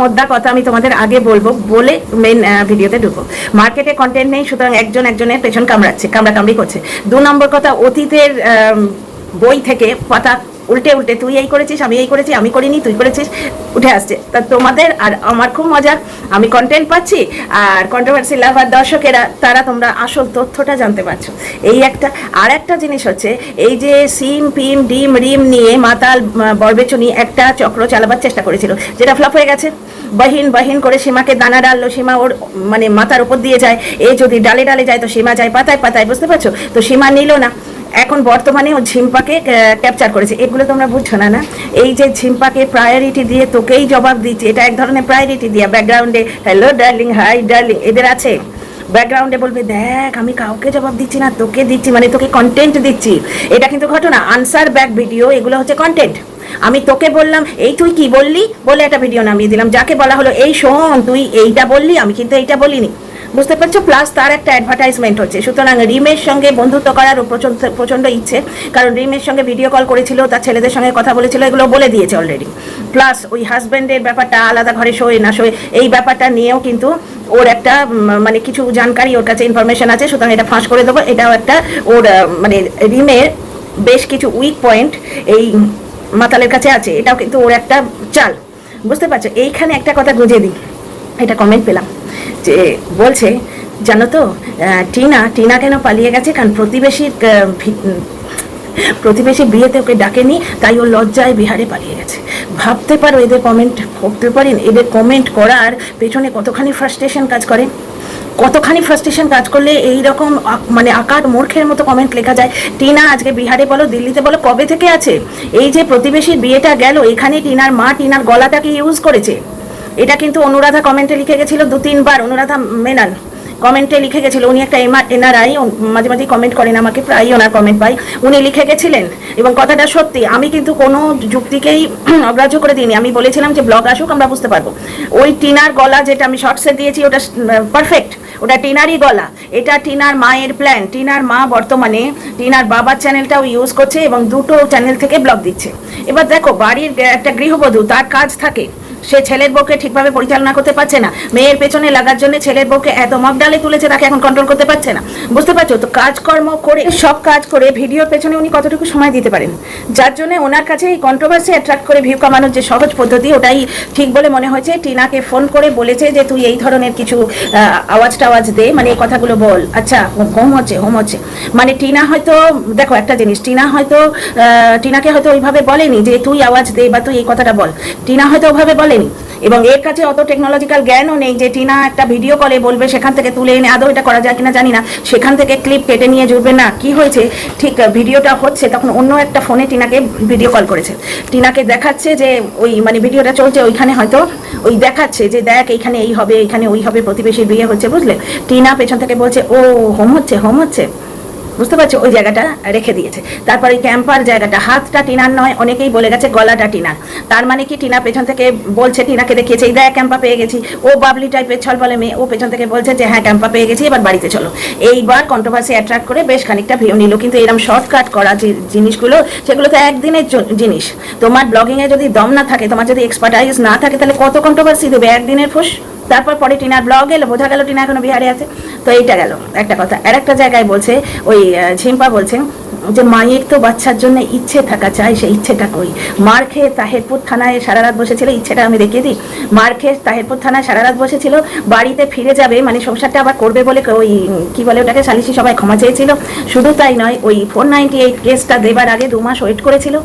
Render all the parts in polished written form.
মোদ্দা কথা আমি তোমাদের আগে বলবো, বলে মেন ভিডিওতে ঢুকবো। মার্কেটে কন্টেন্ট নেই, সুতরাং একজনের পেছন কামড়াকামড়ি করছে। 2 নম্বর কথা, অতীতের বই থেকে পাতা উল্টে উল্টে তুই এই করেছিস, আমি এই করেছি, আমি করিনি, তুই করেছিস, উঠে আসছে। তা তোমাদের আর আমার খুব মজা, আমি কন্টেন্ট পাচ্ছি, আর কন্ট্রোভার্সি লাভার দর্শকেরা তারা তোমরা আসল তথ্যটা জানতে পারছো। এই একটা। আর একটা জিনিস হচ্ছে, এই যে সিম পিম ডিম রিম নিয়ে মাতাল বরবেচনি একটা চক্র চালাবার চেষ্টা করেছিল, যেটা ফ্লপ হয়ে গেছে। বাহিন করে সীমাকে দানা ডাললো, সীমা ওর মানে মাথার উপর দিয়ে যায়, এ যদি ডালে ডালে যায় তো সীমা যায় পাতায় পাতায়, বুঝতে পারছো? তো সীমা নিল না, এখন বর্তমানে ও ঝিম্পাকে ক্যাপচার করেছে। এগুলো তোমরা বুঝছো না। না, এই যে ঝিম্পাকে প্রায়োরিটি দিয়ে তোকেই জবাব দিচ্ছে, এটা এক ধরনের প্রায়োরিটি দিয়ে। ব্যাকগ্রাউন্ডে হ্যালো ডার্লিং, হাই ডার্লিং এদের আছে, ব্যাকগ্রাউন্ডে বলবে দেখ আমি কাউকে জবাব দিচ্ছি না, তোকে দিচ্ছি, মানে তোকে কন্টেন্ট দিচ্ছি। এটা কিন্তু ঘটনা। আনসার ব্যাক ভিডিও, এগুলো হচ্ছে কন্টেন্ট। আমি তোকে বললাম এই তুই কি বললি বলে একটা ভিডিও নামিয়ে দিলাম, যাকে বলা হলো এই শোন তুই এইটা বললি, আমি কিন্তু এইটা বলিনি, বুঝতে পারছো? প্লাস তার একটা অ্যাডভার্টাইজমেন্ট হচ্ছে। সুতরাং রিমের সঙ্গে বন্ধুত্ব করারও প্রচণ্ড ইচ্ছে, কারণ রিমের সঙ্গে ভিডিও কল করেছিল, তার ছেলেদের সঙ্গে কথা বলেছিল, এগুলো বলে দিয়েছে অলরেডি। প্লাস ওই হাজব্যান্ডের ব্যাপারটা, আলাদা ঘরে শোয় না শোয়, এই ব্যাপারটা নিয়েও কিন্তু ওর একটা মানে কিছু জানকারি, ওর কাছে ইনফরমেশন আছে। সুতরাং এটা ফাঁস করে দেবো। এটাও একটা ওর মানে রিমের বেশ কিছু উইক পয়েন্ট এই মাতালের কাছে আছে, এটাও কিন্তু ওর একটা চাল, বুঝতে পারছো? এইখানে একটা কথা গুঁজে দিই, এটা কমেন্ট পেলাম যে বলছে জানো তো টিনা কেন পালিয়ে গেছে, কারণ প্রতিবেশী বিয়েতে ওকে ডাকেনি, তাই ও লজ্জায় বিহারে পালিয়ে গেছে। ভাবতে পারো এদের কমেন্ট, ভাবতে পারেন এদের কমেন্ট করার পেছনে কতখানি ফ্রাস্ট্রেশন কাজ করে, কতখানি ফ্রাস্ট্রেশন কাজ করলে এই রকম মানে আকার মূর্খের মতো কমেন্ট লেখা যায়। টিনা আজকে বিহারে বলো দিল্লিতে বলো কবে থেকে আছে? এই যে প্রতিবেশীর বিয়েটা গেল, এখানে টিনার মা টিনার গলাটাকে ইউজ করেছে। এটা কিন্তু অনুরাধা কমেন্টে লিখে গেছিল 2-3 বার, অনুরাধা মেনন কমেন্টে লিখে গেছিল। উনি একটা এনআরআই, মাঝে মাঝে কমেন্ট করেন আমাকে, প্রায়ই ওনার কমেন্ট পাই। উনি লিখে গেছিলেন এবং কথাটা সত্যি। আমি কিন্তু কোনো যুক্তিকেই অগ্রাহ্য করে দিইনি। আমি বলেছিলাম যে ব্লগ আসুক, আমরা বুঝতে পারবো। ওই টিনার গলা যেটা আমি শর্টসে দিয়েছি ওটা পারফেক্ট, ওটা টিনারই গলা। এটা টিনার মায়ের প্ল্যান। টিনার মা বর্তমানে টিনার বাবার চ্যানেলটাও ইউজ করছে এবং 2টো চ্যানেল থেকে ব্লগ দিচ্ছে। এবার দেখো, বাড়ির একটা গৃহবধূ, তার কাজ থাকে, সে ছেলের বউকে ঠিকভাবে পরিচালনা করতে পারছে না, মেয়ের পেছনে লাগার জন্য ছেলের বউকে এত মগডালে তুলেছে, তাকে এখন কন্ট্রোল করতে পারছে না, বুঝতে পারছো? তো কাজকর্ম করে, সব কাজ করে ভিডিওর পেছনে উনি কতটুকু সময় দিতে পারেন, যার জন্য ওনার কাছে এই কন্ট্রোভার্সি অ্যাট্রাক্ট করে ভিউ কামানোর যে সহজ পদ্ধতি, ওটাই ঠিক বলে মনে হয়েছে। টিনাকে ফোন করে বলেছে যে তুই এই ধরনের কিছু আওয়াজ দে, মানে এই কথাগুলো বল। আচ্ছা, হোম হচ্ছে মানে টিনা হয়তো, দেখো একটা জিনিস, টিনাকে হয়তো ওইভাবে বলেনি যে তুই আওয়াজ দে বা তুই এই কথাটা বল, টিনা হয়তো ওভাবে বলেনি। এবং এর কাছে অত টেকনোলজিক্যাল জ্ঞানও নেই যে টিনা একটা ভিডিও কলে বলবে, সেখান থেকে তুলে এনে, আদৌ এটা করা যায় কিনা জানি না, সেখান থেকে ক্লিপ কেটে নিয়ে জুড়বে না। কি হয়েছে, ঠিক ভিডিওটা হচ্ছে তখন অন্য একটা ফোনে টিনাকে ভিডিও কল করেছে, টিনাকে দেখাচ্ছে যে ওই মানে ভিডিওটা চলছে, ওইখানে হয়তো ওই দেখাচ্ছে যে দেখ এইখানে এই হবে, এইখানে ওই হবে, প্রতিবেশীর বিয়ে হচ্ছে, বুঝলে? টিনা পেছন থেকে বলছে ও হোম হচ্ছে, বুঝতে পারছো? ওই জায়গাটা রেখে দিয়েছে। তারপরে ক্যাম্পার জায়গাটা, হাতটা টিনার নয়, অনেকেই বলে গেছে গলাটা টিনার। তার মানে কি, টিনা পেছন থেকে বলছে, টিনাকে দেখিয়েছে এই দেখ ক্যাম্পা পেয়ে গেছি। ও বাবলি টাইপের ছল বলে মেয়ে, ও পেছন থেকে বলছে যে হ্যাঁ ক্যাম্পা পেয়ে গেছি, এবার বাড়িতে চলো। এইবার কন্ট্রোভার্সি অ্যাট্রাক্ট করে বেশ খানিকটা ভিউ নিল। কিন্তু এরকম শর্টকাট করা যে জিনিসগুলো, সেগুলো তো একদিনের জিনিস। তোমার ব্লগিংয়ে যদি দম না থাকে, তোমার যদি এক্সপার্টাইজ না থাকে, তাহলে কত কন্ট্রোভার্সি দেবে একদিনের ফুস? তারপর পরে টিনার ব্লগ এলো, বোঝা গেল টিনা এখনো বিহারে আছে। তো এইটা গেল একটা কথা। আর একটা জায়গায় বলছে, ওই ঝিম্পা বলছে যে মায়ের তো বাচ্চার জন্য ইচ্ছে থাকা চাই, সেই ইচ্ছেটা কই? মার খেয়ে তাহেরপুর থানায় সারা রাত বসেছিল, ইচ্ছেটা আমি দেখিয়ে দিই। মার খেয়ে তাহেরপুর থানায় সারা রাত বসেছিল, বাড়িতে ফিরে যাবে মানে সংসারটা আবার করবে বলে, ওই কি বলে ওটাকে, সালিশি সবাই ক্ষমা চেয়েছিল। শুধু তাই নয়, ওই 498 কেসটা দেবার আগে 2 মাস ওয়েট করেছিল।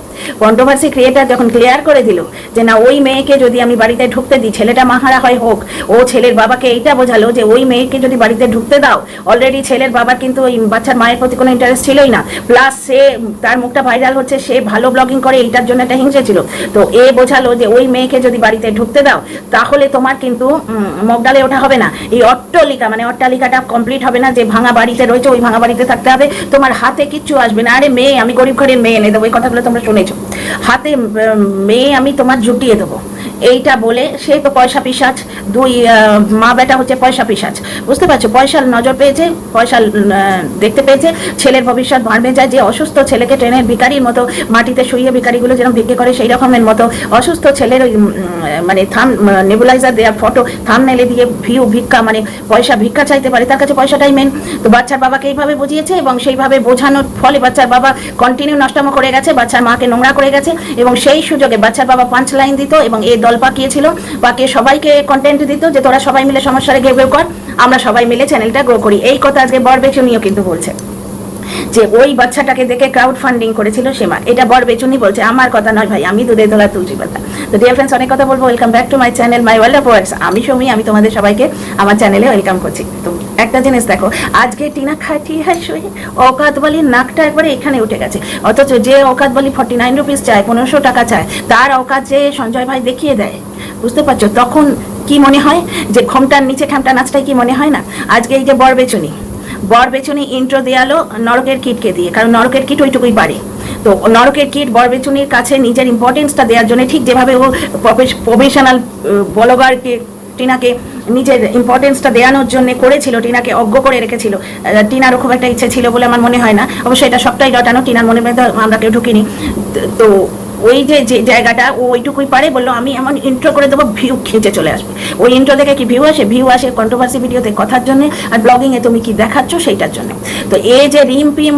কন্ট্রোভার্সি ক্রিয়েটার যখন ক্লিয়ার করে দিল যে না, ওই মেয়েকে যদি আমি বাড়িতে ঢুকতে দিই, ছেলেটা মাহারা হয় হোক, ও ছেলের বাবাকে এইটা বোঝালো যে ওই মেয়েকে যদি বাড়িতে ঢুকতে দাও, অলরেডি ছেলের বাবার কিন্তু ওই বাচ্চার মায়ের প্রতি কোনো ইন্টারেস্ট ছিলই না, প্লাস সে তার মুখটা ভাইরাল হচ্ছে, সে ভালো ব্লগিং করে, এইটার জন্য একটা হিংসে ছিল। তো এ বোঝালো যে ওই মেয়েকে যদি বাড়িতে ঢুকতে দাও, তাহলে তোমার কিন্তু মগডালে ওঠা হবে না, এই অট্টালিকাটা কমপ্লিট হবে না, যে ভাঙা বাড়িতে রয়েছে ওই ভাঙা বাড়িতে থাকতে হবে, তোমার হাতে কিচ্ছু আসবে না। আরে মেয়ে, আমি গরিব ঘরের মেয়ে এনে দেবো, এই কথাগুলো তোমরা শুনেছো। হাতে মেয়ে আমি তোমার জুটিয়ে দেবো, এইটা বলে সে তো পয়সা পিশাচ, দুই মা বেটা হচ্ছে পয়সা পিশাচ, বুঝতে পারছো? পয়সার নজর পেয়েছে, পয়সা দেখতে পেয়েছে, ছেলের ভবিষ্যৎ ভাঙবে যায়। যে অসুস্থ ছেলেকে ট্রেনের ভিখারির মতো মাটিতে শুয়ে ভিখারিগুলো যেরকম ভিক্ষে করে সেই রকমের মতো অসুস্থ ছেলের ওই মানে নেবুলাইজার দেওয়া ফটো থাম্বনেলে দিয়ে ভিক্ষা মানে পয়সা ভিক্ষা চাইতে পারে, তার কাছে পয়সাটাই মেন। তো বাচ্চার বাবাকে এইভাবে বুঝিয়েছে এবং সেইভাবে বোঝানোর ফলে বাচ্চার বাবা কন্টিনিউ নষ্টামো করে গেছে, বাচ্চার মাকে নোংরা করে গেছে এবং সেই সুযোগে বাচ্চার বাবা পাঁচ লাইন দিত এবং এই দল পাকিয়েছিল, পাকিয়ে সবাইকে কন্টেন্ট দিত যে তোরা সবাই মিলে সমস্যারে ঘেউ কর, আমরা সবাই মিলে চ্যানেলটা গ্রো করি। এই কথা আজকে বরবেচুনিও কিন্তু বলছে যে ওই বাচ্চাটাকে দেখে ক্রাউড ফান্ডিং করেছিল সীমা। এটা বরবেচুনি বলছে, আমার কথা নয় ভাই, আমি দুধে তোলা তুলছি পাতা। তো ডিয়ার ফ্রেন্ডস, অনেক কথা বলবো। Welcome back to my channel my world of words. আমি সমী, আমি তোমাদের সবাইকে আমার চ্যানেলে ওয়েলকাম করছি। তো একটা জিনিস দেখো, আজকে টিনা খাটি শুয়ে অকাত বালির নাকটা একবারে এখানে উঠে গেছে, অথচ যে অকাত বালি 49 রুপিস চায়, 1500 টাকা চায়, তার অকাত যে সঞ্জয় ভাই দেখিয়ে দেয়, বুঝতে পারছো? তখন কি মনে হয় যে ঘোমটার নিচে খামটা নাচটাই কি মনে হয় না? আজকে এই যে বরবেচুনি ইন্ট্রো দেয়ালো নরকের কিটকে দিয়ে, কারণ নরকের কিট ওইটুকুই পারে। তো নরকের কিট বরবেচুনির কাছে নিজের ইম্পর্টেন্সটা দেওয়ার জন্য, ঠিক যেভাবে ও প্রফেশনাল ব্লগারকে টিনাকে নিজের ইম্পর্টেন্সটা দেওয়ানোর জন্য করেছিল, টিনাকে অজ্ঞ করে রেখেছিল। টিনারও খুব একটা ইচ্ছে ছিল বলে আমার মনে হয় না, অবশ্যই এটা সবটাই রটানো, টিনার মনে মধ্যে আমরা কেউ ঢুকিনি। তো ওই যে জায়গাটা ও ওইটুকুই পারে, বললো আমি এমন ইন্ট্রো করে দেবো ভিউ খেঁচে চলে আসবে। ওই ইন্ট্রো দেখে কি ভিউ আসে কন্ট্রোভার্সি ভিডিওতে কথার জন্য, আর ব্লগিংয়ে তুমি কি দেখাচ্ছ সেইটার জন্য। তো এ যে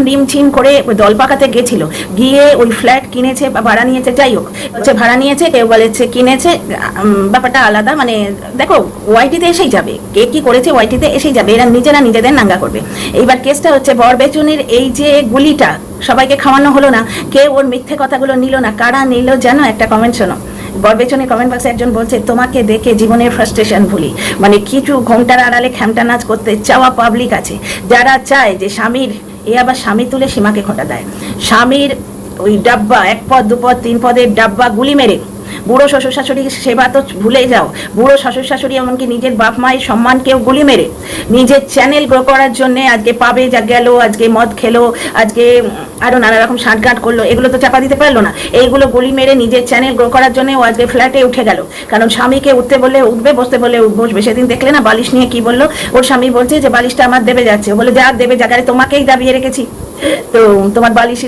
রিম ছিম করে দল পাকাতে গেছিল, গিয়ে ওই ফ্ল্যাট কিনেছে বা ভাড়া নিয়েছে, যাই হোক হচ্ছে ভাড়া নিয়েছে, কেউ বলেছে কিনেছে, ব্যাপারটা আলাদা। মানে দেখো, ওয়াইটিতে এসেই যাবে, কে কি করেছে ওয়াইটিতে এসেই যাবে, এরা নিজেরা নিজেদের নাঙ্গা করবে। এইবার কেসটা হচ্ছে বরবেচুনির এই যে গুলিটা সবাইকে খাওয়ানো হলো না, কেউ ওর মিথ্যে কথাগুলো নিল না, কারা নিল জানো? একটা কমেন্ট শোনো। বরবেচুনি কমেন্ট বক্সে একজন বলছে, তোমাকে দেখে জীবনের ফ্রাস্ট্রেশন ভুলি। মানে কিছু ঘোমটার আড়ালে খ্যামটা নাচ করতে চাওয়া পাবলিক আছে, যারা চায় যে স্বামীর আবার স্বামী তুলে সীমাকে খোটা দেয়। স্বামীর ওই ডাব্বা, 1 পদ 2 পদ 3 পদের ডাব্বা গুলি মেরে বুড়ো শ্বশুর শাশুড়ির সেবা তো ভুলে যাও, বুড়ো শ্বশুর শাশুড়ি এমনকি নিজের বাপ মায়ের সম্মানকেও গুলি মেরে নিজের চ্যানেল গ্রো করার জন্য আজকে পাবে যা গেল, আজকে মদ খেলো, আজকে আরো নানা রকম সাঁটগাঁট করলো, এগুলো তো চাপা দিতে পারলো না। এইগুলো গুলি মেরে নিজের চ্যানেল গ্রো করার জন্য ও আজকে ফ্ল্যাটে উঠে গেল, কারণ স্বামীকে উঠতে বললে উঠবে, বসতে বললে বসবে। সেদিন দেখলে না বালিশ নিয়ে কি বললো, ওর স্বামী বলছে যে বালিশটা আমার দেবে যাচ্ছে, ও বলে যা দেবে জায়গায় তোমাকেই দাবিয়ে রেখেছি, তো তোমার বালিশ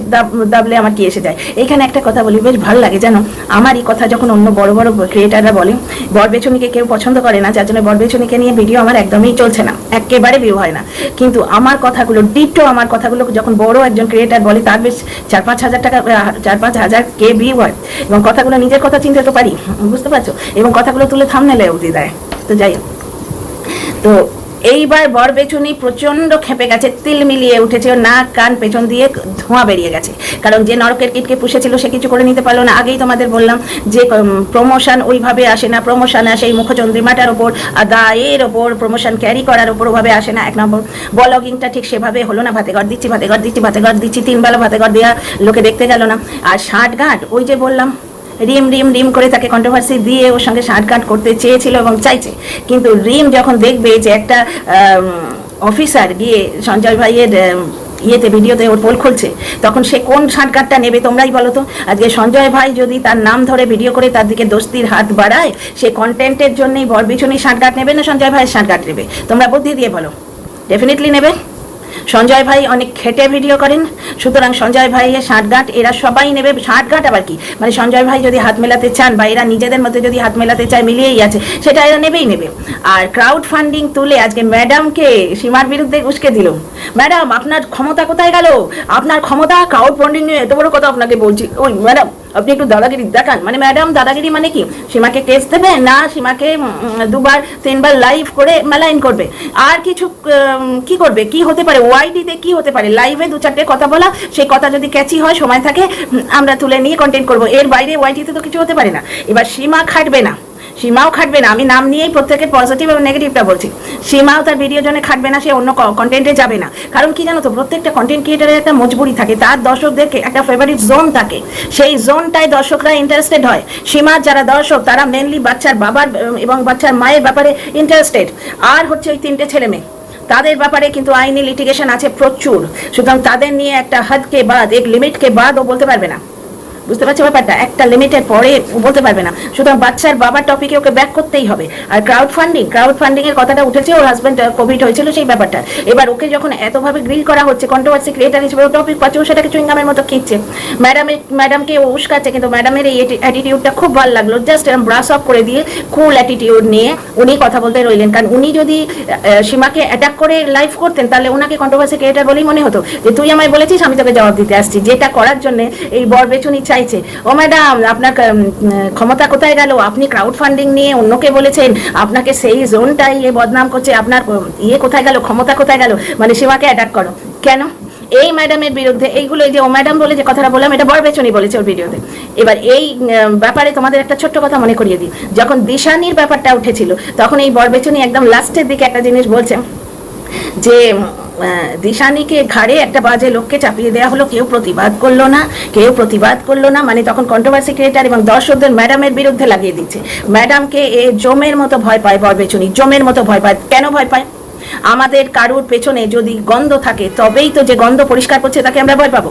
দাবলে আমার কি এসে যায়। এখানে একটা কথা বলি, বেশ ভালো লাগে জানো, আমার এই কথা যখন অন্য বড় বড় ক্রিয়েটাররা বলে বরবেচুনিকে কেউ পছন্দ করে না, যার জন্য বরবেচুনিকে নিয়ে ভিডিও আমার একদমই চলছে না, একেবারে ভিউ হয় না। কিন্তু আমার কথাগুলো ডিটো, আমার কথাগুলো যখন বড় একজন ক্রিয়েটার বলে, তার বেশ 4-5 হাজার টাকা, 4-5 হাজার কে ভিউ হয়, এবং কথাগুলো নিজের কথা চিনতে তো পারি, বুঝতে পারছো, এবং কথাগুলো তুলে থাম্বনেলে উঠিয়ে দেয়। তো যাই হোক, তো এইবার বরবেচুনি প্রচন্ড খেপে গেছে, তিল মিলিয়ে উঠেছে, ওর নাক কান পেছন দিয়ে ধোঁয়া বেরিয়ে গেছে, কারণ যে নরকের কিটকে পুষেছিল সে কিছু করে নিতে পারলো না। আগেই তোমাদের বললাম যে প্রমোশন ওইভাবে আসে না, প্রমোশন আসে এই মুখচন্দ্রিমাটার ওপর, দায়ের ওপর, প্রমোশন ক্যারি করার ওপর, ওভাবে আসে না। 1 নম্বর ব্লগিংটা ঠিক সেভাবে হলো না, ভাতে ঘর দিচ্ছি 3 বেলা ভাতে ঘর দেওয়া লোকে দেখতে গেল না। আর ষাটগাঁট, ওই যে বললাম রিম করে তাকে কন্ট্রোভার্সি দিয়ে ওর সঙ্গে ষাটগাঁট করতে চেয়েছিল এবং চাইছে, কিন্তু রিম যখন দেখবে যে একটা অফিসার গিয়ে সঞ্জয় ভাইয়ের ইয়েতে ভিডিওতে ওর পোল খুলছে, তখন সে কোন ষাটগাঁটটা নেবে তোমরাই বলো তো। আজকে সঞ্জয় ভাই যদি তার নাম ধরে ভিডিও করে তার দিকে দোস্তির হাত বাড়ায়, সে কন্টেন্টের জন্যই বরবেচুনি ষাটগাঁট নেবে না সঞ্জয় ভাইয়ের ষাটগাঁট নেবে? তোমরা বুদ্ধি দিয়ে বলো। ডেফিনেটলি নেবে। সঞ্জয় ভাই অনেক খেটে ভিডিও করেন, সুতরাং সঞ্জয় ভাইয়ের ষাটগাঁট এরা সবাই নেবে। ষাটগাঁট আবার কি, মানে সঞ্জয় ভাই যদি হাত মেলাতে চান বা এরা নিজেদের মধ্যে যদি হাত মেলাতে চায়, মিলিয়েই আছে, সেটা এরা নেবেই নেবে। আর ক্রাউড ফান্ডিং তুলে আজকে ম্যাডামকে সীমার বিরুদ্ধে উস্কে দিল। ম্যাডাম আপনার ক্ষমতা কোথায় গেল? আপনার ক্ষমতা ক্রাউড ফান্ডিং নিয়ে এত বড় কথা আপনাকে বলছি। ওই ম্যাডাম আপনি একটু দাদাগিরি দেখান। মানে ম্যাডাম দাদাগিরি মানে কি? সীমাকে কেস দেবে না, সীমাকে 2বার 3বার লাইভ করে মেলাইন করবে, আর কিছু কি করবে? কি হতে পারে ওয়াইটিতে, কি হতে পারে লাইভে 2-4টে কথা বলা, সেই কথা যদি ক্যাচি হয়, সময় থাকে, আমরা তুলে নিয়ে কন্টেন্ট করবো, এর বাইরে ওয়াইটিতে তো কিছু হতে পারে না। এবার সীমাও খাটবে না, আমি নাম নিয়েই প্রত্যেকের পজিটিভ এবং নেগেটিভটা বলছি। সীমাও তার ভিডিওর জন্য খাটবে না, সে অন্য কন্টেন্টে যাবে না। কারণ কি জানো তো, প্রত্যেকটা কন্টেন্ট ক্রিয়েটারের একটা মজবুরি থাকে, তার দর্শকদেরকে একটা ফেভারিট জোন থাকে, সেই জোনটায় দর্শকরা ইন্টারেস্টেড হয়। সীমার যারা দর্শক তারা মেনলি বাচ্চার বাবার এবং বাচ্চার মায়ের ব্যাপারে ইন্টারেস্টেড, আর হচ্ছে ওই 3টে ছেলে মেয়ে, তাদের ব্যাপারে কিন্তু আইনি লিটিগেশন আছে প্রচুর। সুতরাং তাদের নিয়ে একটা হদকে বাদ, এক লিমিটকে বাদ ও বলতে পারবে না। বুঝতে পারছো ব্যাপারটা? একটা লিমিটের পরে বলতে পারবে না। সুতরাং বাচ্চার বাবার টপিকে ওকে ব্যাক করতেই হবে। আর ক্রাউড ফান্ডিং এর কথাটা উঠেছে, ওর হাজব্যান্ড কোভিড হয়েছিল সেই ব্যাপারটা। এবার ওকে যখন এতভাবে গ্রিল করা হচ্ছে, কন্ট্রোভার্সি ক্রিয়েটার হিসেবে ও টপিক পাচ্ছে, ও সেটাকে চুইংগামের মতো খিচ্ছে। ম্যাডামকে ও উস্কাচ্ছে, কিন্তু ম্যাডামের এই অ্যাটিটিউডটা খুব ভালো লাগলো। জাস্ট এরকম ব্রাশ অফ করে দিয়ে কুল অ্যাটিটিউড নিয়ে উনি কথা বলতে রইলেন। কারণ উনি যদি সীমাকে অ্যাটাক করে লাইভ করতেন, তাহলে ওনাকে কন্ট্রোভার্সি ক্রিয়েটার বলেই মনে হতো, যে তুই আমায় বলেছিস, আমি তোকে জবাব দিতে আসছি। যেটা করার জন্য এই বরবেচুনি চাইছে। ও ম্যাডাম, আপনার ক্ষমতা কোথায় গেল? আপনি ক্রাউড ফান্ডিং নিয়ে অন্যকে বলেছেন, আপনাকে সেই জোনটাই বদনাম করছে, আপনার কোথায় গেল, ক্ষমতা কোথায় গেল? মানে সীমাকে অ্যাটাক করো কেন? এই ম্যাডামের বিরুদ্ধে এইগুলো, যে ও ম্যাডাম বলে যে কথাটা বললাম, এটা বরবেচুনি বলেছে ওর ভিডিওতে। এবার এই ব্যাপারে তোমাদের একটা ছোট্ট কথা মনে করিয়ে দিই। যখন দিশানির ব্যাপারটা উঠেছিল, তখন এই বরবেচুনি একদম লাস্টের দিকে একটা জিনিস বলছে, যে দিশানিকে ঘাড়ে একটা বাজে লোককে চাপিয়ে দেওয়া হলো, কেউ প্রতিবাদ করলো না। মানে তখন কন্ট্রোভার্সি ক্রিয়েটার এবং দর্শকদের ম্যাডামের বিরুদ্ধে লাগিয়ে দিচ্ছে। ম্যাডামকে জমের মতো ভয় পায় বরবেচুনি, জমের মতো ভয় পায়। কেন ভয় পায়? আমাদের কারুর পেছনে যদি গন্ধ থাকে, তবেই তো যে গন্ধ পরিষ্কার করছে তাকে আমরা ভয় পাবো।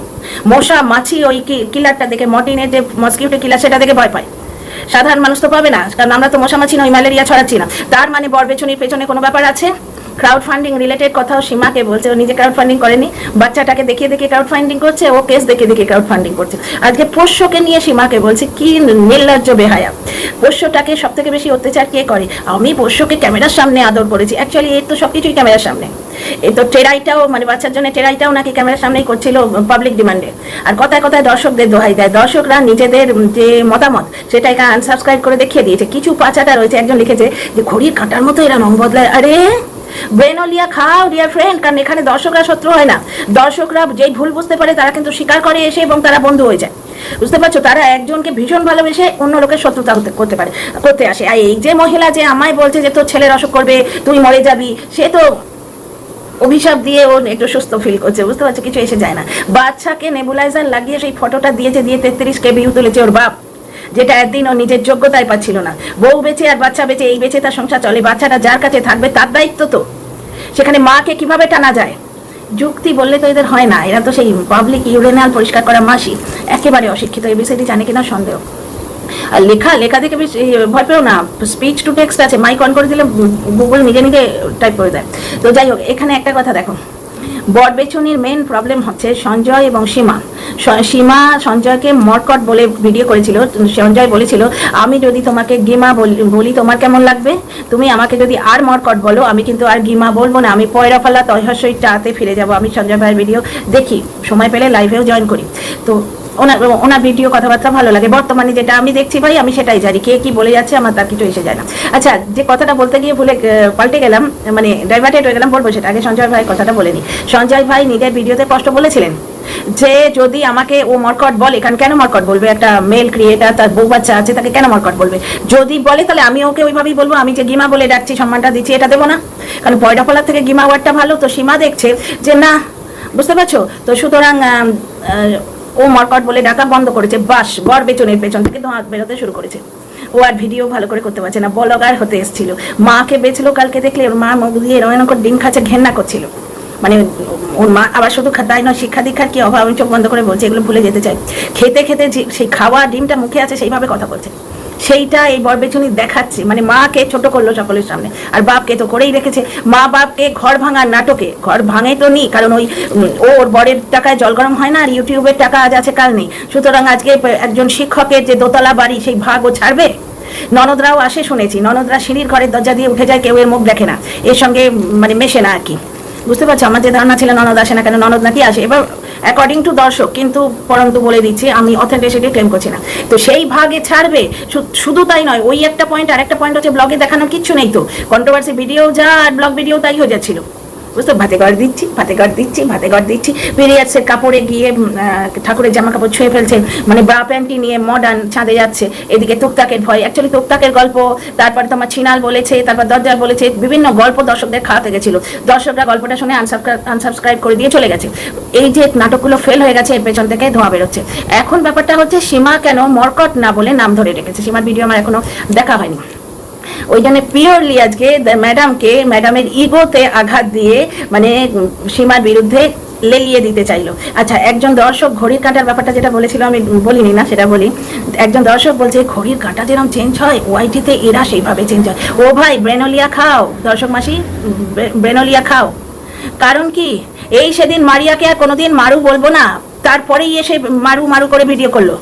মশা মাছি ওই কিলারটা দেখে, মর্টিনের যে মসকিউটো কিলার, সেটা দেখে ভয় পায়। সাধারণ মানুষ তো পাবে না, কারণ আমরা তো মশা মাছি নই, ম্যালেরিয়া ছড়াচ্ছি না। তার মানে বরবেচুনির পেছনে কোনো ব্যাপার আছে। ক্রাউড ফান্ডিং রিলেটেড কথাও সীমাকে বলছে, ও নিজে ক্রাউড ফান্ডিং করেনি, বাচ্চাটাকে দেখিয়ে দেখিয়ে ক্রাউড ফান্ডিং করছে, ও কেস দেখিয়ে দেখিয়ে ক্রাউড ফান্ডিং করছে। আজকে পোষ্যকে নিয়ে সীমাকে বলছে, কি নির্লজ্জ বেহায়া। পোষ্যটাকে সব থেকে বেশি অত্যাচার কে করে? আমি পোষ্যকে ক্যামেরার সামনে আদর করেছি। অ্যাকচুয়ালি এর তো সবকিছুই ক্যামেরার সামনে। এই তো টেরাইটাও, মানে বাচ্চার জন্য টেরাইটাও নাকি ক্যামেরার সামনেই করছিল পাবলিক ডিমান্ডে। আর কথায় কথায় দর্শকদের দোহাই দেয়। দর্শকরা নিজেদের যে মতামত, সেটা এখানে আনসাবস্ক্রাইব করে দেখিয়ে দিয়েছে। কিছু পাচাটা রয়েছে, একজন লিখেছে যে ঘড়ির কাঁটার মতো এরা রং বদলায়। আরে ব্রেনোলিয়া খাও ডিয়ার ফ্রেন্ড, কারণ এখানে দর্শকরা শত্রু হয় না। দর্শকরা যেই ভুল বুঝতে পারে, তারা কিন্তু স্বীকার করে এসে, এবং তারা বন্ধু হয়ে যায়। বুঝতে পারছো? তারা একজনকে ভীষণ ভালোবেসে অন্য লোকের শত্রুতা করতে আসে। আর এই যে মহিলা যে আমায় বলছে যে তোর ছেলের অসুখ করবে, তুই মরে যাবি, সে তো অভিশাপ দিয়ে ও একটু সুস্থ ফিল করছে। বুঝতে পারছো? কিছু এসে যায় না। বাচ্চাকে নেবুলাইজার লাগিয়ে সেই ফটোটা দিয়েছে, দিয়ে 33K ভিউ তুলেছে ওর বাপ, যেটা একদিন ও নিজের যোগ্যতায় পাচ্ছিল না। বউ বেঁচে আর বাচ্চা বেঁচে, এই বেঁচে তার সংসার চলে। বাচ্চাটা যার কাছে থাকবে তার দায়িত্ব তো। সেখানে মাকে কিভাবে টানা যায়? যুক্তি বললে তো এদের হয় না। এরা তো সেই পাবলিক ইউরেনাল পরিষ্কার করা মাসি, একেবারে অশিক্ষিত। এই বিষয়টি জানে কিনা সন্দেহ। আর লেখা দেখে বেশ ভয় পেও না। স্পিচ টু টেক্সট আছে, মাইক অন করে দিলে গুগল নিজে নিজে টাইপ করে দেয়। তো যাই হোক, এখানে একটা কথা দেখো, বরবেচুনির মেন প্রবলেম হচ্ছে সঞ্জয় এবং সীমা। সঞ্জয়কে মরকট বলে ভিডিও করেছিল। সঞ্জয় বলেছিল, আমি যদি তোমাকে গিমা বলি তোমার কেমন লাগবে? তুমি আমাকে যদি আর মরকট বলো, আমি কিন্তু আর গিমা বলবো না, আমি পয়রাফালা তৈহস্যই টাতে ফিরে যাব। আমি সঞ্জয় ভাইয়ের ভিডিও দেখি, সময় পেলে লাইভেও জয়েন করি। তো ওনার ভিডিও কথাবার্তা ভালো লাগে। বর্তমানে যেটা আমি দেখছি ভাই, আমি সেটাই জানি। কে কি বলে যাচ্ছে আমার তার কিছু এসে যায় না। আচ্ছা, যে কথাটা বলতে গিয়ে পাল্টে গেলাম, মানে ডাইভার্টেড হয়ে গেলাম, বলবো সেটা। আগে সঞ্জয় ভাই কথাটা বলে নি। সঞ্জয় ভাই নিজের ভিডিওতে স্পষ্ট বলেছিলেন যে যদি আমাকে ও মরকট বলে, কারণ কেন মরকট বলবে? একটা মেল ক্রিয়েটার, তার বউ বাচ্চা আছে, তাকে কেন মরকট বলবে? যদি বলে তাহলে আমি ওকে ওইভাবেই বলবো। আমি যে গিমা বলে ডাকছি, সম্মানটা দিচ্ছি, এটা দেবো না? কারণ পয়ডাফলার থেকে গিমা ওয়ার্ডটা ভালো। তো সীমা দেখছে যে না, বুঝতে পারছো তো? সুতরাং ও মরকট বলে ডাকা বন্ধ করেছে। বাস, বরবেচুনির পেছন থেকে ধোঁয়া বেরোতে শুরু করেছে। ও আর ভিডিও ভালো করে করতে পারছে না, ব্লগার হতে এসেছিল। মাকে বেচলো কালকে, দেখলে ওর মা মুখ দিয়ে এরকম করে ডিম খাচ্ছে, ঘেন্না করছিল। মানে ওর মা আবার শুধু তাই নয়, শিক্ষা দীক্ষার কি অভাব, আমি চোখ বন্ধ করে বলছি, এগুলো ভুলে যেতে চাই। খেতে খেতে সেই খাওয়া ডিমটা মুখে আছে, সেইভাবে কথা বলছে। সেইটা এই বরবেচুনি দেখাচ্ছে। মানে মাকে ছোট করলো সকলের সামনে, আর বাপকে তো করেই রেখেছে। মা বাপকে ঘর ভাঙার নাটকে, ঘর ভাঙে তো নি, কারণ ওর বরের টাকায় জল গরম হয় না, আর ইউটিউবের টাকা আজ আছে কাল নেই। সুতরাং আজকে একজন শিক্ষকের যে দোতলা বাড়ি, সেই ভাগ ও ছাড়বে? ননদরাও আসে শুনেছি, ননদরা সিঁড়ির ঘরের দরজা দিয়ে উঠে যায়, কেউ এর মুখ দেখে না, এর সঙ্গে মানে মেশে না আর কি। বুঝতে পারছো? আমার যে ধারণা ছিল ননদ আসে না, কেন ননদ নাকি আসে। এবার অ্যাকর্ডিং টু দর্শক, কিন্তু পরন্তু বলে দিচ্ছি, আমি অথেন্টিসিটি ক্লেম করছি না। তো সেই ভাগে ছাড়বে। শুধু তাই নয়, ওই একটা পয়েন্ট, আর একটা পয়েন্ট হচ্ছে ব্লগে দেখানোর কিচ্ছু নেই। তো কন্ট্রোভার্সি ভিডিও যা, আর ব্লগ ভিডিও তাই হয়ে যাচ্ছিল। বুঝতে, ভাতেগড় দিচ্ছি, পিরিয়ডসের কাপড়ে গিয়ে ঠাকুরের জামা কাপড় ছুঁয়ে ফেলছে, মানে ব্রা প্যান্টি নিয়ে মডার্ন ছাদে যাচ্ছে। এদিকে তুকতাকের ভয়, অ্যাকচুয়ালি তুকতাকের গল্প, তারপরে তোমার ছিনাল বলেছে, তারপর দরজার বলেছে, বিভিন্ন গল্প দর্শকদের খাওয়াতে গেছিল। দর্শকরা গল্পটা শুনে আনসাবস্ক্রাইব করে দিয়ে চলে গেছে। এই যে নাটকগুলো ফেল হয়ে গেছে, এর পেছন থেকে ধোঁয়া বেরোচ্ছে। এখন ব্যাপারটা হচ্ছে, সীমা কেন মরকট না বলে নাম ধরে রেখেছে? সীমার ভিডিও আমার এখনো দেখা হয়নি। ওই জন্য পিওরলি আজকে ম্যাডামের ইগোতে আঘাত দিয়ে, মানে সীমার বিরুদ্ধে লেলিয়ে দিতে চাইলো। আচ্ছা, একজন দর্শক ঘড়ির কাঁটার ব্যাপারটা যেটা বলেছিল আমি বলিনি না, সেটা বলি। একজন দর্শক বলছে ঘড়ির কাঁটা যেরকম চেঞ্জ হয় ওয়াইটিতে এরা সেইভাবে চেঞ্জ হয়। ও ভাই, ব্রেনোলিয়া খাও দর্শক মাসি, ব্রেনোলিয়া খাও। কারণ কি, এই সেদিন মারিয়াকে আর কোনোদিন মারু বলবো না, তারপরেই এসে মারু মারু করে ভিডিও করলো।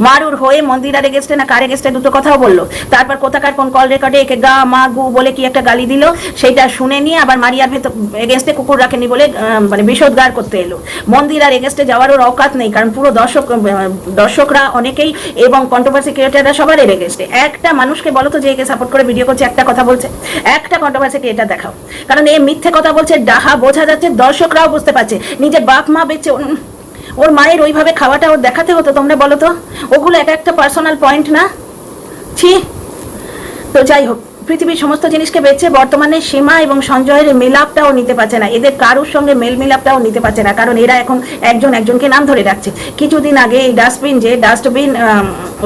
মারুর হয়ে মন্দিরার এগেস্টে না কার এগেস্টে দুটো কথাও বললো। তারপর কোথাকার কোন কল রেকর্ডে একে গা মা গু বলে কি একটা গালি দিল, সেইটা শুনে নিয়ে আবার মারিয়ার ভেতর এগেস্টে কুকুর রাখেনি বলে মানে বিষোদ্গার করতে এলো। মন্দিরার এগেস্টে যাওয়ার ওর অকাত নেই, কারণ পুরো দর্শকরা অনেকেই এবং কন্ট্রোভার্সি ক্রিয়েটাররা সবার এর এগেস্টে। একটা মানুষকে বলো তো যে একে সাপোর্ট করে ভিডিও করছে, একটা কথা বলছে, একটা কন্ট্রোভার্সি ক্রিয়েটার দেখাও। কারণ এই মিথ্যে কথা বলছে, ডাহা, বোঝা যাচ্ছে, দর্শকরাও বুঝতে পারছে নিজের বাপ মা বেঁচে ওর মায়ের ওইভাবে খাওয়াটা ওর দেখাতে হতো? তোমরা বলো তো, ওগুলো এক একটা পার্সোনাল পয়েন্ট না? ছি। তো যাই হোক, পৃথিবীর সমস্ত জিনিসকে বেচে বর্তমানে সীমা এবং সঞ্জয়ের মিলাপটাও নিতে পারছে না, এদের কারোর সঙ্গে মেল মিলাপটাও নিতে পারছে না, কারণ এরা এখন একজন একজনকে নাম ধরে রাখছে। কিছুদিন আগে এই ডাস্টবিন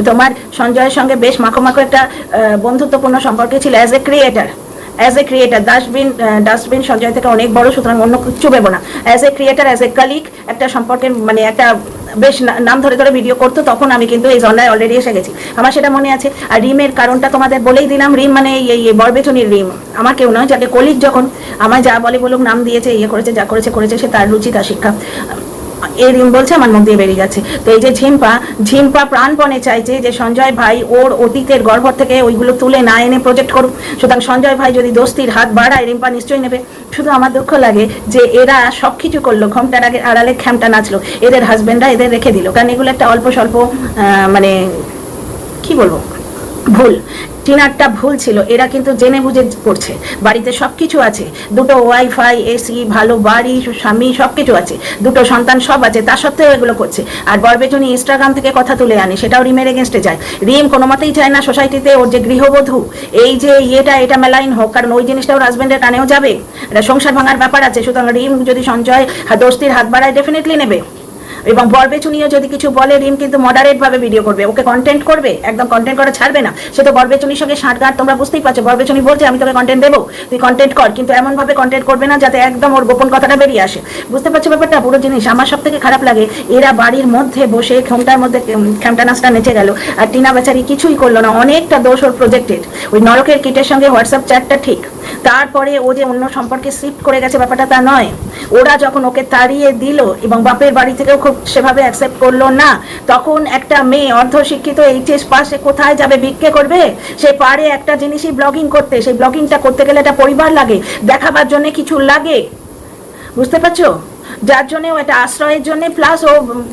তোমার সঞ্জয়ের সঙ্গে বেশ মাখো একটা বন্ধুত্বপূর্ণ সম্পর্কে ছিল as a creator. Dustbin Sanjay থেকে অনেক বড়, সুতরাং অন্য কিচ্ছু ভেবো না। As a creator, as a colleague, একটা সম্পর্কের মানে একটা বেশ নাম ধরে ধরে ভিডিও করতো, তখন আমি কিন্তু এই জনরায় অলরেডি এসে গেছি, আমার সেটা মনে আছে। আর রিমের কারণটা তোমাদের বলেই দিলাম। রিম মানে এই বরবেচনির রিম, আমার কেউ নয়, যাকে কলিগ যখন আমায় যা বলে বলুক, নাম দিয়েছে, ইয়ে করেছে, যা করেছে সে তার রুচি, তার শিক্ষা। এই রিম বলছে আমার মুখ দিয়ে বেরিয়ে যাচ্ছে। তো এই যে ঝিম্পা প্রাণপণে চাইছে যে সঞ্জয় ভাই ওর অতীতের গর্ভর থেকে ওইগুলো তুলে না এনে প্রজেক্ট করুক। সুতরাং সঞ্জয় ভাই যদি দোস্তির হাত বাড়ায়, রিম্পা নিশ্চয়ই নেবে। শুধু আমার দুঃখ লাগে যে এরা সব কিছু করলো, ঘোমটার আগে আড়ালে খ্যামটা নাচলো, এদের হাজবেন্ডরা এদের রেখে দিল, কারণ এগুলো একটা অল্প স্বল্প মানে কি বলবো, ভুল। টিনারটা ভুল ছিল, এরা কিন্তু জেনে বুঝে করছে। বাড়িতে সব কিছু আছে, দুটো ওয়াইফাই, এসি, ভালো বাড়ি, স্বামী, সব কিছু আছে, দুটো সন্তান, সব আছে, তা সত্ত্বেও এগুলো করছে। আর বরবেচনি ইনস্টাগ্রাম থেকে কথা তুলে আনে, সেটাও রিমের এগেনস্টে যায়। রিম কোনো মতেই চায় না সোসাইটিতে ওর যে গৃহবধূ এই যে এটা মেলাইন হোক, কারণ ওই জিনিসটা ওর হাজবেন্ডের কানেও যাবে, এটা সংসার ভাঙার ব্যাপার আছে। সুতরাং রিম যদি সঞ্জয় দোস্তির হাত বাড়ায়, ডেফিনেটলি নেবে। এবং বরবেচুনিও যদি কিছু বলে, রিম কিন্তু মডারেট ভাবে ভিডিও করবে, ওকে কন্টেন্ট করবে, একদম কন্টেন্ট করা ছাড়বে না। সে তো বরবেচুনির সঙ্গে ষাটগাঁট, তোমরা বুঝতেই পারছো। বরবেচুনি বলছে আমি তোকে কন্টেন্ট দেবো, তুই কন্টেন্ট কর, কিন্তু এমন ভাবে কন্টেন্ট করবে না যাতে একদম ওর গোপন কথাটা বেরিয়ে আসে। বুঝতে পারছো ব্যাপারটা? পুরো জিনিস আমার সব থেকে খারাপ লাগে, এরা বাড়ির মধ্যে বসে খ্যামটার মধ্যে খ্যামটা নাচটা নেচে গেল, আর টিনা বেচারি কিছুই করলো না। অনেকটা দোষ ওর প্রজেক্টেড, ওই নরকের কিটের সঙ্গে হোয়াটসঅ্যাপ চ্যাটটা ঠিক, তারপরে ও যে অন্য সম্পর্কে শিফট করে গেছে ব্যাপারটা তা নয়। ওরা যখন ওকে তাড়িয়ে দিল এবং বাপের বাড়ি থেকেও খুব সেভাবে অ্যাকসেপ্ট করলো না, তখন একটা মেয়ে অর্ধশিক্ষিত এইচএস পাশে কোথায় যাবে, ভিক্ষে করবে? সে পারে একটা জিনিসই ব্লগিং করতে, সেই ব্লগিংটা করতে গেলে একটা পরিবার লাগে, দেখাবার জন্য কিছু লাগে, বুঝতে পারছো? যার জন্য একটা আশ্রয়ের জন্য, প্লাস ও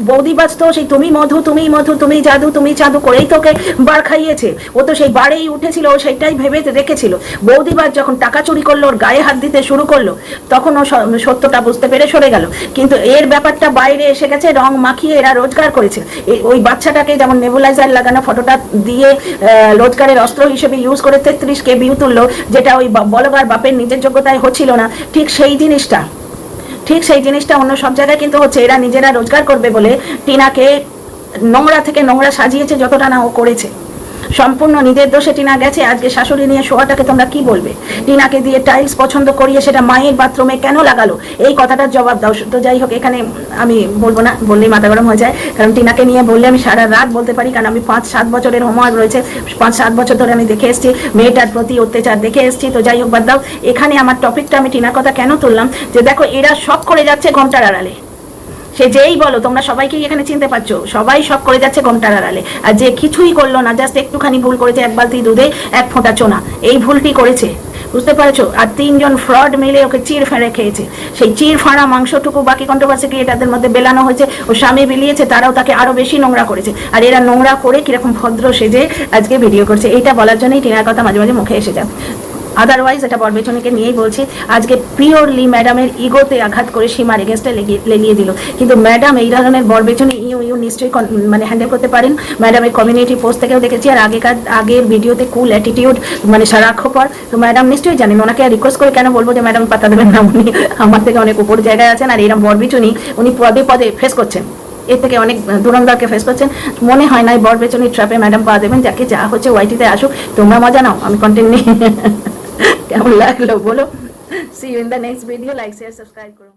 বৌদিবাজ তো সেই তুমি মধু তুমি জাদু করেই তোকে বার খাইয়েছে। ও তো সেই বারেই উঠেছিল, ও সেইটাই ভেবে রেখেছিল। বৌদিবাজ যখন টাকা চুরি করলো, ওর গায়ে হাত দিতে শুরু করলো, তখন ও সত্যটা বুঝতে পেরে সরে গেল। কিন্তু এর ব্যাপারটা বাইরে এসে গেছে, রং মাখিয়ে এরা রোজগার করেছে। ওই বাচ্চাটাকে যেমন নেবুলাইজার লাগানো ফটোটা দিয়ে রোজগারের অস্ত্র হিসেবে ইউজ করে 33K ভিউ তুললো, যেটা ওই বলগার বাপের নিজের যোগ্যতায় হচ্ছিল না। ঠিক সেই জিনিসটা অন্য সব জায়গায় কিন্তু হচ্ছে। এরা নিজেরা রোজগার করবে বলে টিনাকে নোংরা থেকে নোংরা সাজিয়েছে, যতটা না ও করেছে। সম্পূর্ণ নিজের দোষে টিনা গেছে। আজকে শাশুড়ি নিয়ে শোয়াটাকে তোমরা কি বলবে? টিনাকে দিয়ে টাইলস পছন্দ করিয়ে সেটা মায়ের বাথরুমে কেন লাগালো, এই কথাটার জবাব দাও। তো যাই হোক, এখানে আমি বলবো না, বললেই মাথা গরম হয়ে যায়, কারণ টিনাকে নিয়ে বললে আমি সারা রাত বলতে পারি, কারণ আমি 5-7 বছরের হোমওয়ার্ক রয়েছে, 5-7 বছর ধরে আমি দেখে এসেছি, মেয়েটার প্রতি অত্যাচার দেখে এসেছি। তো যাই হোক, বাদ দাও। এখানে আমার টপিকটা আমি টিনার কথা কেন তুললাম, যে দেখো এরা সব করে যাচ্ছে ঘন্টার আড়ালে। সে যেই বলো, তোমরা সবাইকেই এখানে চিনতে পারছো, সবাই সব করে যাচ্ছে ঘন্টার আড়ালে। আর যে কিছুই করলো না, জাস্ট একটুখানি ভুল করেছে, 1 বালতি দুধে 1 ফোঁটা চোনা, এই ভুলটি করেছে, বুঝতে পারছো? আর 3 জন ফ্রড মিলে ওকে চির ফেঁড়ে খেয়েছে। সেই চির ফাঁড়া মাংসটুকু বাকি কন্ট্রোভার্সি ক্রিয়েটারদের মধ্যে বেলানো হয়েছে। ও স্বামী বিলিয়েছে, তারাও তাকে আরো বেশি নোংরা করেছে। আর এরা নোংরা করে কিরকম ভদ্র সেজে আজকে ভিডিও করছে, এইটা বলার জন্যই টিনার কথা মাঝে মাঝে মুখে এসে যায়। আদারওয়াইজ এটা বরবেচনিকে নিয়েই বলছি। আজকে পিওরলি ম্যাডামের ইগোতে আঘাত করে সীমার এগেনস্টে লেলিয়ে দিল। কিন্তু ম্যাডাম এই ধরনের বরবেচনি ইউ নিশ্চয়ই মানে হ্যান্ডেল করতে পারেন। ম্যাডামের কমিউনিটি পোস্ট থেকেও দেখেছি, আর আগের ভিডিওতে কুল অ্যাটিটিউড মানে সারাক্ষপর। তো ম্যাডাম নিশ্চয়ই জানেন। ওনাকে রিকোয়েস্ট করে কেন বলবো যে ম্যাডাম পাতা দেবেন না, উনি আমার থেকে অনেক উপর জায়গায় আছেন। আর এরকম বরবেচনি উনি পদে পদে ফেস করছেন, এর থেকে অনেক ধুরন্ধরকে ফেস করছেন। মনে হয় না বরবেচনির ট্র্যাপে ম্যাডাম পা দেবেন। যাকে যা হচ্ছে ওয়াইটিতে আসুক, তোমরা মজা নাও, আমি কন্টেন্ট নিই। কেমন লাগলো বলো? See you in the next video. Like share subscribe করো।